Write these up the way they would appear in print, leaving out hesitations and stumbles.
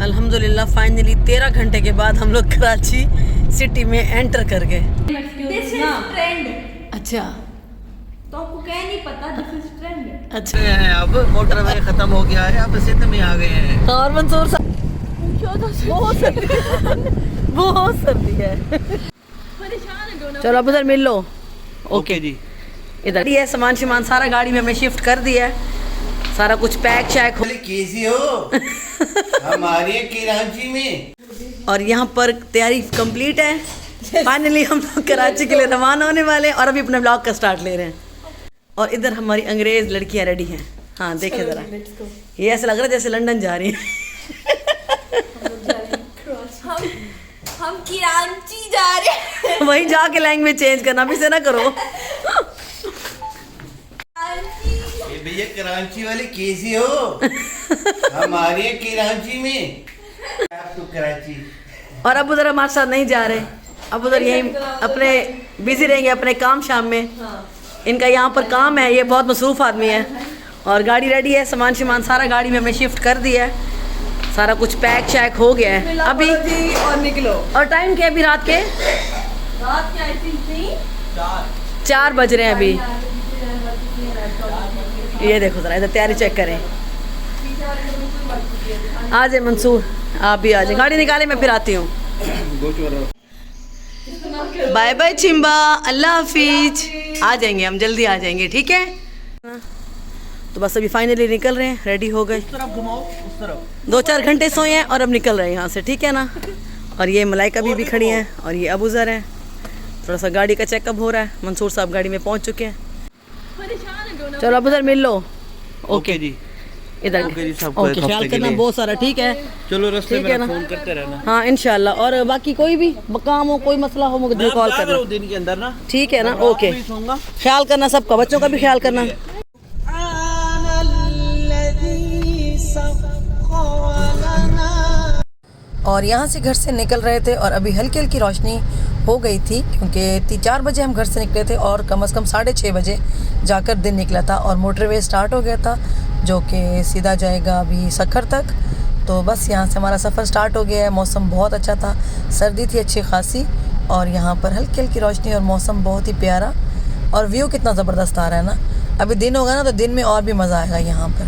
अल्हम्दुलिल्लाह फाइनली 13 घंटे के बाद हम लोग कराची सिटी में एंटर कर गए। This is trend. अच्छा तो आपको क्या नहीं पता, दिस इज ट्रेंड। अच्छा अब मोटरवे खत्म हो गया है, अब सिंध में आ गए हैं। और मंसूर साहब बहुत सर्दी बहुत सर्दी है। चलो अब उधर मिल लो। ओके जी। इधर ये सामान शिमान सारा गाड़ी में हमने शिफ्ट कर दिया है, सारा कुछ पैक शैक हो। कैसी हो? हमारे कराची में। और यहाँ पर तैयारी कंप्लीट है। फाइनली हम लोग कराची के लिए रवाना होने वाले हैं और अभी अपने ब्लॉग का स्टार्ट ले रहे हैं। और इधर हमारी अंग्रेज लड़कियाँ रेडी हैं। हाँ देखे ज़रा, ये ऐसा लग रहा है जैसे लंदन जा रही हैं। हम कराची जा रहे हैं। वहीं जाके लैंग्वेज चेंज करना, अभी से ना करो। ये भैया कराची वाले कैसी हो? हमारे कराची में। आप तो कराची। और अब उधर हमारे साथ नहीं जा रहे, अब उधर यहीं अपने बिजी रहेंगे अपने काम शाम में। इनका यहाँ पर काम है, ये बहुत मसरूफ़ आदमी है। और गाड़ी रेडी है, सामान शिमान सारा गाड़ी में हमने शिफ्ट कर दिया है, सारा कुछ पैक शैक हो गया है अभी। और निकलो। और टाइम क्या है अभी रात के? रात के आई थिंक 4 बज रहे हैं अभी। ये देखो ज़रा, इधर तैयारी चेक करें। आ जाए मंसूर, आप भी आ जाए, गाड़ी निकाले मैं फिर आती हूँ। बाय बाय चिम्बा, अल्लाह हाफिज। आ जाएंगे हम, जल्दी आ जाएंगे, ठीक है। तो बस अभी फाइनली निकल रहे हैं, रेडी हो गए। उस तरफ घुमाओ, उस तरफ। 2-4 घंटे सोए हैं और अब निकल रहे हैं यहाँ से, ठीक है ना। और ये मलाइका भी खड़ी हैं और ये अबूज़र हैं। थोड़ा सा गाड़ी का चेकअप हो रहा है, मंसूर साहब गाड़ी में पहुँच चुके हैं। चलो अब उधर मिल लो। ओके जी। इधर ओके जी, सबको ओके, एक हफ्ते ख्याल के करना लिए। बहुत सारा, ठीक है। चलो रास्ते ठीक है में ना? फोन करते रहना। हाँ इंशाल्लाह। और बाकी कोई भी काम हो, कोई मसला हो, मुझे कॉल करना, दिन के अंदर ना। ठीक है ना। रात ओके, में ही सोऊंगा। ख्याल करना सबका, बच्चों का भी ख्याल करना। और यहाँ से घर से निकल रहे थे और अभी हल्की हल्की रोशनी हो गई थी, क्योंकि 4 बजे हम घर से निकले थे और कम से कम 6:30 बजे जाकर दिन निकला था। और मोटरवे स्टार्ट हो गया था जो कि सीधा जाएगा अभी सखर तक। तो बस यहाँ से हमारा सफ़र स्टार्ट हो गया है। मौसम बहुत अच्छा था, सर्दी थी अच्छी खासी, और यहाँ पर हल्की हल्की रोशनी और मौसम बहुत ही प्यारा। और व्यू कितना ज़बरदस्त आ रहा है ना। अभी दिन होगा ना तो दिन में और भी मज़ा आएगा यहाँ पर।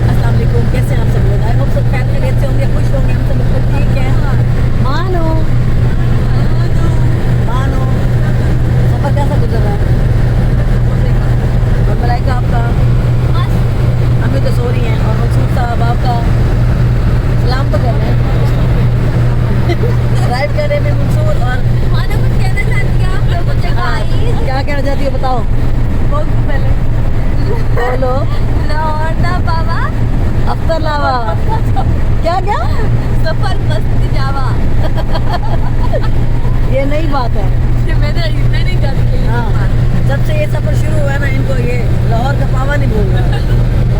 अस्सलाम वालेकुम, कैसे हैं आप सब लोग? आई होप सब खैरियत से होंगे, खुश होंगे। हम सब बिल्कुल ठीक है। मानो मानो सफ़र कैसा गुजर रहा है? और मलाइका आपका? अभी तो सो रही हैं। और मंसूर साहब आपका सलाम तो कर रहे हैं। ड्राइव कर रहे हैं मंसूर। और मानो कुछ कहना चाहती है आप लोगों से? गाइस क्या कहना चाहती हो बताओ? बहुत पहले बोलो। लाहौर दा बाबा अफ्तर लावा। क्या क्या? सफर मस्त जावा। ये नई बात है। मैं नहीं जानती। हाँ, जब से ये सफ़र शुरू हुआ है ना, इनको ये लाहौर का पावा नहीं भूल रहा।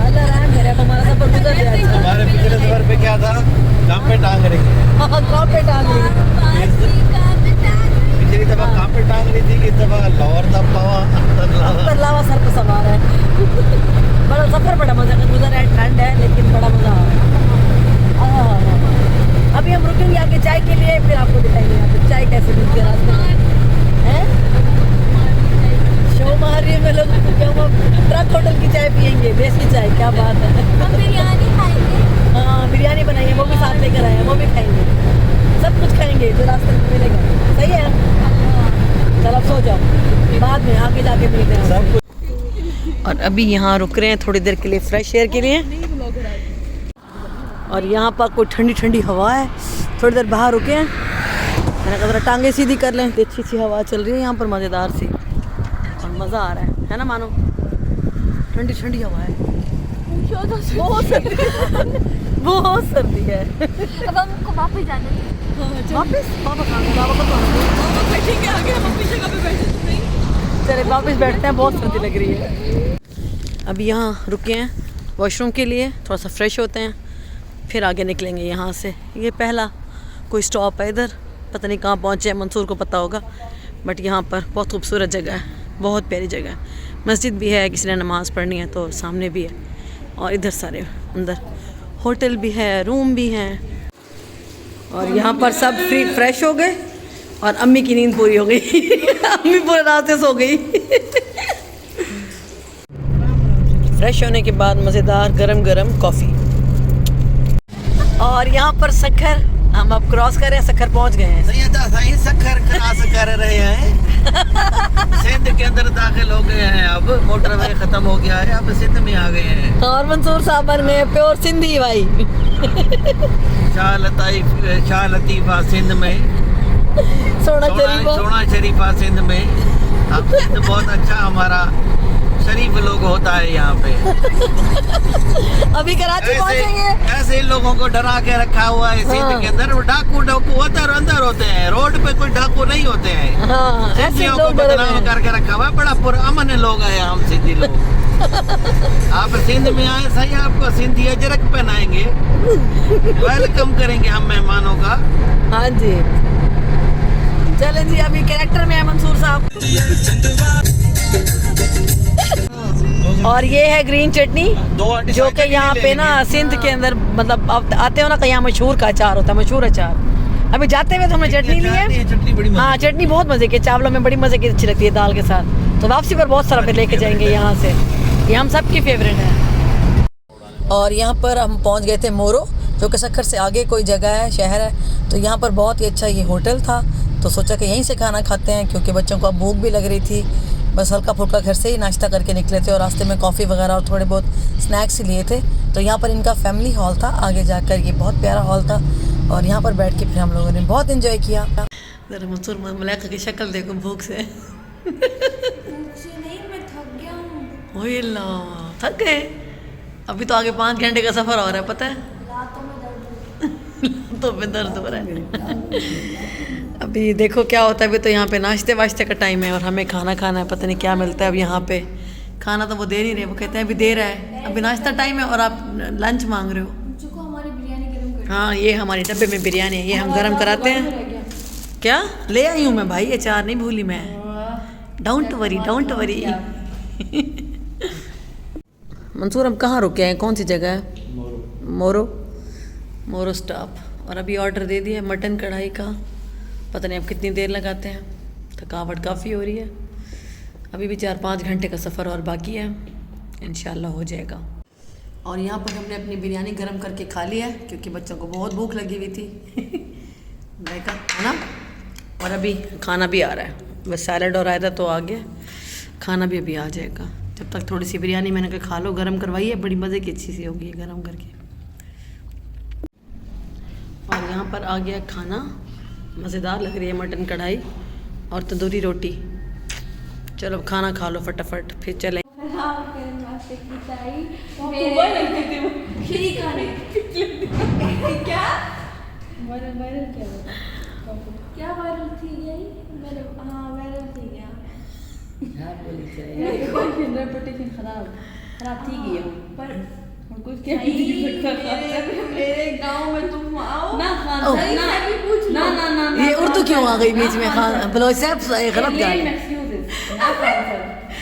अल्लाह रहम करे, अब हमारा सफ़र गुजर जाए। हमारे पिछले सफर पे क्या था? काम पे टांग रही है। कहाँ पे टांग रही? पिछली दफा काम पे टांग रही थी, इस दफा लाहौर तक पावा। अफ्तर लावा सर पे सवार है। बड़ा सफ़र बड़ा मज़ा का गुजर है, ठंड है लेकिन बड़ा मज़ा आ रहा है। अभी हम रुकेंगे आगे चाय के लिए, फिर आपको दिखाएंगे यहाँ पे चाय कैसे मिलती है रास्ते में। हैं? शो मार रही है, मैं लोग क्या वो ट्रक होटल की चाय पियेंगे, देसी चाय। क्या बात है। हम बिरयानी खाएंगे। हाँ बिरयानी बनाई है, वो भी साथ लेकर आए हैं, वो भी खाएंगे। सब कुछ खाएंगे जो रास्ते में मिलेगा। सही है। चलो अब सो जाओ, बाद में आगे जाके मिलते हैं। और अभी यहाँ रुक रहे हैं थोड़ी देर के लिए फ्रेश एयर के लिए। और यहाँ पर कोई ठंडी ठंडी हवा है, थोड़ी देर बाहर रुके हैं। मैंने कहा जरा टांगे सीधी कर लें। अच्छी अच्छी हवा चल रही है यहाँ पर, मज़ेदार सी, और मज़ा आ रहा है ना मानो। ठंडी ठंडी हवा है, बहुत सर्दी बहुत सर्दी है। अब हमको वापस जाना है। वापस बाबा बैठेंगे आगे, हम अपनी जगह पे बैठे तो नहीं। चले वापस बैठते हैं, बहुत सर्दी लग रही है। अभी यहाँ रुके हैं वॉशरूम के लिए, थोड़ा सा फ्रेश होते हैं, फिर आगे निकलेंगे यहाँ से। ये पहला कोई स्टॉप है इधर, पता नहीं कहाँ पहुँचे हैं, मंसूर को पता होगा। बट यहाँ पर बहुत खूबसूरत जगह है, बहुत प्यारी जगह है। मस्जिद भी है, किसी ने नमाज़ पढ़नी है तो सामने भी है। और इधर सारे अंदर होटल भी है, रूम भी हैं। और यहाँ पर सब फ्रेश हो गए और अम्मी की नींद पूरी हो गई अम्मी पूरे रात से सो गई फ्रेश होने के बाद मज़ेदार गरम गरम कॉफ़ी। और यहाँ पर सखर हम अब क्रॉस कर रहे हैं, सखर पहुँच गए हैं। सही सखर क्रॉस कर रहे हैं सिंध के अंदर दाखिल हो गए हैं। अब मोटरवे खत्म हो गया है, अब सिंध में आ गए हैं। और मंसूर साहब बन गए प्योर सिंधी भाई शाह लतीफ़ा सिंध में, सोना शरीफा सिंध में। अब सिंध बहुत अच्छा हमारा शरीफ लोग होता है यहाँ पे। अभी कराची पहुंचेंगे। ऐसे लोगों को डरा के रखा हुआ है सिंध के अंदर। डाकू अंदर होते हैं, रोड पे कोई डाकू नहीं होते हैं। ऐसे को लोग बदनाम करके रखा हुआ है। बड़ा पुरअमन लोग हैं हम सिंधी लोग। आप सिंध में आए सही, आपको सिंधी अजरक पहनाएंगे, वेलकम करेंगे हम मेहमानों का। हाँ जी, चलें जी, अभी कैरेक्टर में है मंसूर साहब। और ये है ग्रीन चटनी, जो कि यहाँ पे ना सिंध के अंदर मतलब आते हो ना, यहाँ मशहूर का अचार होता है, मशहूर अचार। अभी जाते हुए तो हमने चटनी ली है। हाँ, चटनी बहुत मज़े की, चावलों में बड़ी मज़े की अच्छी लगती है दाल के साथ। तो वापसी पर बहुत सारा फिर लेके जाएंगे यहाँ से, ये हम सबकी फेवरेट है। और यहाँ पर हम पहुँच गए थे मोरो, जो कि सखर से आगे कोई जगह है, शहर है। तो यहाँ पर बहुत ही अच्छा ये होटल था, तो सोचा कि यहीं से खाना खाते हैं, क्योंकि बच्चों को अब भूख भी लग रही थी। बस हल्का फुल्का घर से ही नाश्ता करके निकले थे और रास्ते में कॉफ़ी वगैरह और थोड़े बहुत स्नैक्स ही लिए थे। तो यहाँ पर इनका फैमिली हॉल था, आगे जाकर ये बहुत प्यारा हॉल था और यहाँ पर बैठ के फिर हम लोगों ने बहुत एंजॉय किया। ज़रा मंसूर मलाइका की शक्ल देखो भूख से। नहीं, मैं थक गया हूँ। ओए ला, थक गए? अभी तो आगे 5 घंटे का सफ़र हो रहा है, पता है। तो में दर्द हो रहा है। अभी देखो क्या होता है। अभी तो यहाँ पे नाश्ते वाश्ते का टाइम है और हमें खाना खाना है, पता नहीं क्या मिलता है अब यहाँ पे। खाना तो वो दे नहीं रहे, वो कहते हैं अभी दे रहा है, अभी नाश्ता टाइम है और आप लंच मांग रहे हो। हमारी बिरयानी गरम कर। हाँ, ये हमारे डब्बे में बिरयानी है, ये हम गरम कराते हैं। क्या ले आई हूँ मैं भाई, अचार नहीं भूली मैं। Don't worry, don't worry. Mansoor, हम कहाँ रुके हैं, कौन सी जगह है? मोरो स्टॉप। और अभी ऑर्डर दे दिया मटन कढ़ाई का। पता नहीं अब कितनी देर लगाते हैं, थकावट काफ़ी हो रही है। अभी भी 4-5 घंटे का सफ़र और बाकी है, इंशाल्लाह हो जाएगा। और यहाँ पर हमने अपनी बिरयानी गरम करके खा लिया है, क्योंकि बच्चों को बहुत भूख लगी हुई थी देखा है ना। और अभी खाना भी आ रहा है, बस सैलड और रायता तो आ गया, खाना भी अभी आ जाएगा। जब तक थोड़ी सी बिरयानी मैंने कहा खा लो, गरम करवाई है, बड़ी मज़े की अच्छी सी होगी गरम करके। और यहाँ पर आ गया खाना, मज़ेदार लग रही है मटन कढ़ाई और तंदूरी रोटी। चलो खाना खा लो फटाफट, फिर चलें। क्या वायरल थी गई? हाँ, वायरल थी गया। रेपुटेशन खराब थी गई पर कुछ क्या मेरे गांव में तुम आओ ना खान ना ये उर्दू क्यों आ गई बीच में? खान बोलो साहब, गलत गाल है।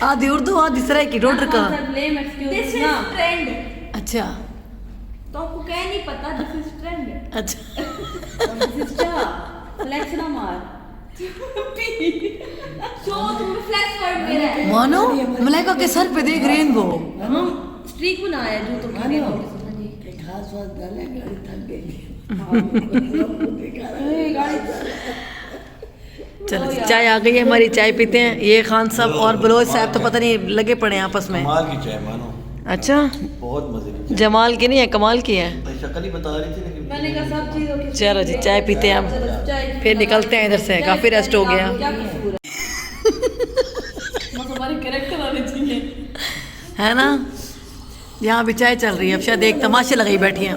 आधी उर्दू आधी सराय की डॉक्टर का। ट्रेंड। अच्छा, तो आपको क्या नहीं पता, दिस इज ट्रेंड। अच्छा। फ्लैक्स ना मार। शो तुम फ्लैक्स वर्ड मेरा है। मानो मलाइका के सर पे देख रेनबो। हम स्ट्रीक बनाया जो तो की रेनबो के साथ। घास वास डाले, गाड़ी थक गई। चलो चाय आ गई है हमारी, चाय पीते हैं। ये खान साहब और बलोच साहब तो पता नहीं लगे पड़े हैं आपस में। कमाल की चाय मानो, अच्छा, बहुत मजे की। जमाल की नहीं है, कमाल की है। शक्ल ही बता रही थी लेकिन मैंने कहा सब चीजों की। चलो जी, चाय पीते हैं हम, फिर निकलते हैं इधर से, काफ़ी रेस्ट हो गया। क्या कसूर है? मतलब हमारे कैरेक्टर आने चाहिए है ना। यहाँ भी चाय चल रही है, अब शायद एक तमाशे लगाई बैठी हैं।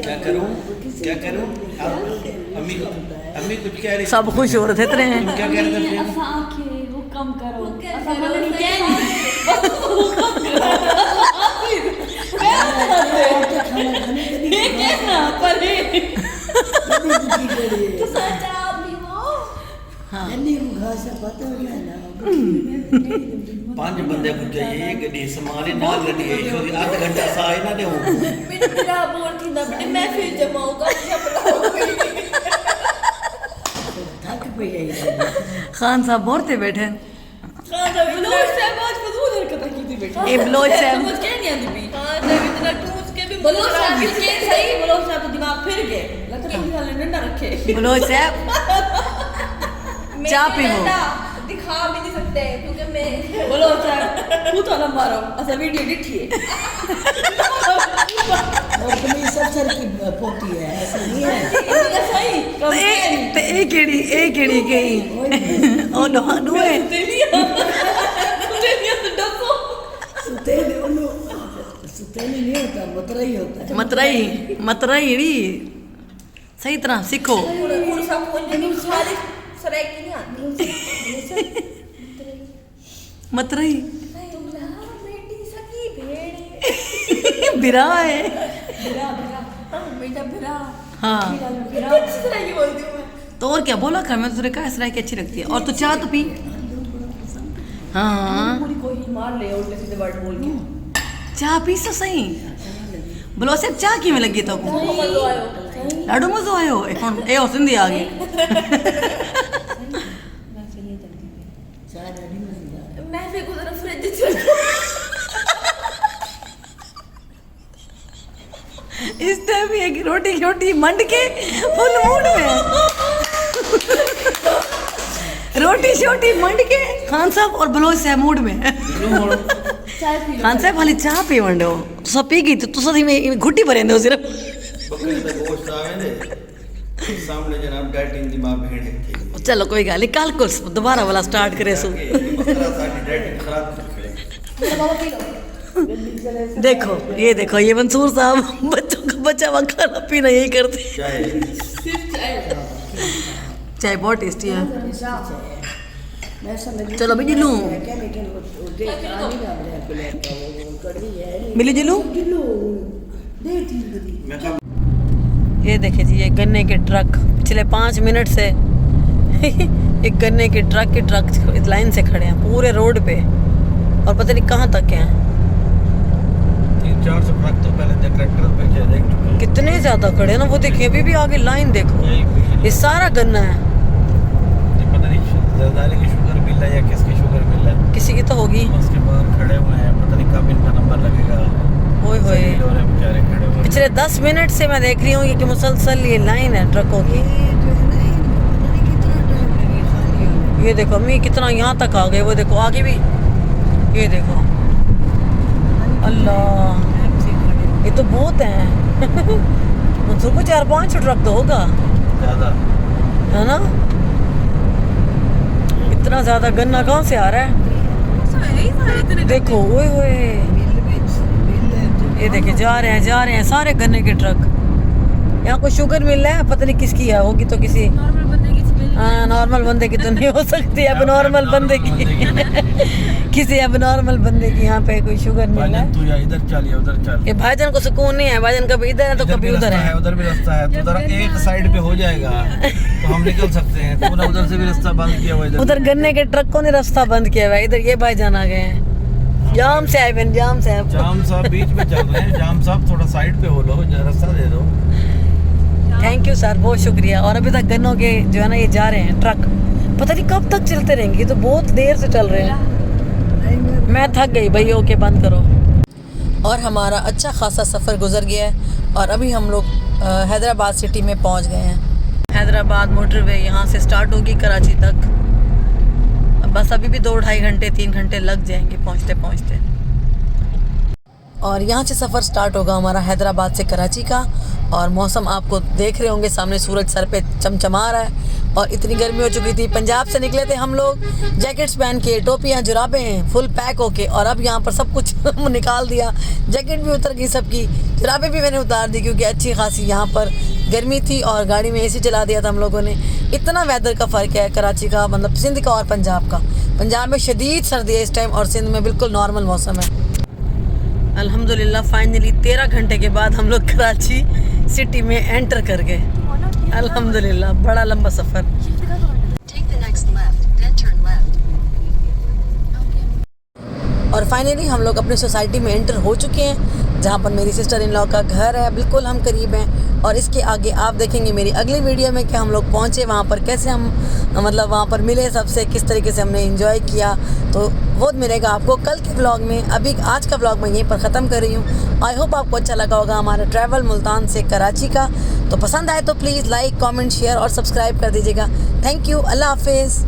क्या करूं? अम्मी कुछ कह रही, सब खुश हो रहे थे इतने हैं। क्या कह रहे थे? आंखें हुक्म करो। पांच बंदे को चाहिए, एक गड्डी समाने नाल गड्डी है, इसको आधा घंटा सा है ना दे। मेरा बोल थी ना, मैं फिर जमाऊंगा। खान साहब बोरते बैठे खान साहब बलोच साहब आज फजूल हरकत की थी बेटा ए बलोच साहब समझ के नहीं आती भी खान साहब इतना टूस के भी बलोच साहब के सही बलोच साहब तो दिमाग फिर गए लगता है साले डंडा रखे बलोच साहब चाय पीवो दिखा भी नहीं सकते क्योंकि मैं बलोच साहब तू तो ना मारो ऐसा वीडियो डिठी है और तुम्हें सब सर की पोती है ऐसा नहीं है इतना सही कम ए केड़ी गई ओ नो है तेलिया तेलिया तो डको सुतेले उन्हों सुतेले नहीं होता मतरा ही होता है मतराई री सही तरह सीखो पूरा सब कुछ नहीं खाली सराय की नहीं आती मतराई तुम ना बेटी सकी भेड़ बिरा है बिरा बेटा बिरा हाँ बिरा अच्छी तरह की बोलती हूँ मैं तो और क्या बोला कर मैं तो तुझे कहा इस राय की अच्छी लगती है और तू चाह तो पी हाँ पूरी कोई मार ले उल्टे सीधे वर्ड बोल के चाह पी तो सही बोलो सिर्फ चाह की में लगी तो मज़ो आयो ॾाढो मज़ो आयो ए सिंधी आ गई मैं फिर उधर फ्रिज से इस टाइम एक रोटी छोटी मंड के फुल मूड में रोटी छोटी मंड के खान साहब और बलोच साहब मूड में चाय पी खान साहब खाली चाह पी वंडो तुसा पी गई तो तुसा में घुट्टी भरेंदे हो सिर्फ बकरे का गोश्त आवे ने सामने जनाब डाइटिंग दी मां भेड़ है चलो कोई गल नहीं कल को दोबारा वाला स्टार्ट करे सो बकरा साडी डाइटिंग खराब कर दे मेरा बाबा पी लो देखो ये मंसूर साहब बच्चों का बच्चा हुआ खाना पीना यही करते चाहे चाय बहुत टेस्टी है मैं समझ चलो भी जिलू क्या लेकिन वो देख आ नहीं रहा मेरे को लेता वो कड़वी है मिली जिलू किलो दे तीन बड़ी मैं कब ये देखे जी ये गन्ने के ट्रक पिछले 5 मिनट से एक गन्ने के ट्रक इस लाइन से खड़े हैं पूरे रोड पे और पता नहीं कहाँ तक हैं 300-400 ट्रक तो पहले ट्रैक्टर पे देख चुके हैं कितने ज्यादा खड़े हैं ना वो देखिए अभी भी आगे लाइन देखो ये सारा गन्ना है पता नहीं जरदारी की शुगर मिल है या किसकी शुगर मिल है किसी की तो होगी उसके बाद खड़े हुए हैं पता नहीं कब इनका नंबर लगेगा ओए होए हो रहे बेचारे खड़े हुए पिछले 10 मिनट से मैं देख रही हूँ कि मुसलसल ये लाइन है ट्रकों की ये देखो अम्मी कितना यहाँ तक आ गए वो देखो आगे भी ये देखो अल्लाह ये तो बहुत है मंसूर को 4-5 ट्रक तो होगा ज्यादा है ना इतना ज्यादा गन्ना कहाँ से आ रहा है देखो ओए होए ये देखे जा रहे हैं सारे गन्ने के ट्रक यहाँ कोई शुगर मिल रहा है पता नहीं किसकी है होगी तो किसी नॉर्मल बंदे की तो नहीं हो सकती अब नॉर्मल बंदे की किसी अब नॉर्मल बंदे की यहाँ पे कोई शुगर मिल रहा है तू या इधर चल या उधर चल ये भाईजान को सुकून नहीं है भाईजान कभी इधर है तो कभी उधर है उधर भी रास्ता है तो जरा एक साइड पे हो जाएगा तो हम निकल सकते हैं तूने उधर से भी रास्ता बंद किया हुआ उधर गन्ने के ट्रकों ने रास्ता बंद किया हुआ है इधर ये भाईजान आ गए हैं जाम से आए बहन जाम से जाम साहब बीच में चल रहे हैं जाम साहब थोड़ा साइड पे हो लो रास्ता दे दो थैंक यू सर बहुत शुक्रिया और अभी तक गन्नों के जो है ना ये जा रहे हैं ट्रक पता नहीं कब तक चलते रहेंगे ये तो बहुत देर से चल रहे हैं मैं थक गई भाई ओके बंद करो और हमारा अच्छा खासा सफ़र गुजर गया है और अभी हम लोग हैदराबाद सिटी में पहुंच गए हैं हैदराबाद मोटरवे यहाँ से स्टार्ट होगी कराची तक बस अभी भी 2-2.5 घंटे 3 घंटे लग जाएंगे पहुँचते पहुँचते और यहाँ से सफ़र स्टार्ट होगा हमारा हैदराबाद से कराची का और मौसम आपको देख रहे होंगे सामने सूरज सर पे चमचमा रहा है और इतनी गर्मी हो चुकी थी पंजाब से निकले थे हम लोग जैकेट्स पहन के टोपियाँ जुराबें हैं फुल पैक होके और अब यहाँ पर सब कुछ निकाल दिया जैकेट भी उतर गई सबकी जुराबें भी मैंने उतार दी क्योंकि अच्छी खासी यहाँ पर गर्मी थी और गाड़ी में एसी चला दिया था हम लोगों ने इतना वेदर का फ़र्क है कराची का मतलब सिंध का और पंजाब का पंजाब में शदीद सर्दी है इस टाइम और सिंध में बिल्कुल नॉर्मल मौसम है अल्हम्दुलिल्लाह फाइनली 13 घंटे के बाद हम लोग कराची सिटी में एंटर कर गए अल्हम्दुलिल्लाह बड़ा लंबा सफ़र और फाइनली हम लोग अपनी सोसाइटी में एंटर हो चुके हैं जहाँ पर मेरी सिस्टर इन लॉ का घर है बिल्कुल हम करीब हैं और इसके आगे आप देखेंगे मेरी अगली वीडियो में कि हम लोग पहुँचे वहाँ पर, कैसे हम मतलब वहाँ पर मिले सबसे, किस तरीके से हमने एंजॉय किया। तो वो मिलेगा आपको कल के व्लॉग में। अभी आज का व्लॉग मैं यहीं पर ख़त्म कर रही हूँ। आई होप आपको अच्छा लगा होगा हमारा ट्रैवल मुल्तान से कराची का। तो पसंद आए तो प्लीज़ लाइक, कमेंट, शेयर और सब्सक्राइब कर दीजिएगा। Thank you. अल्लाह हाफिज़।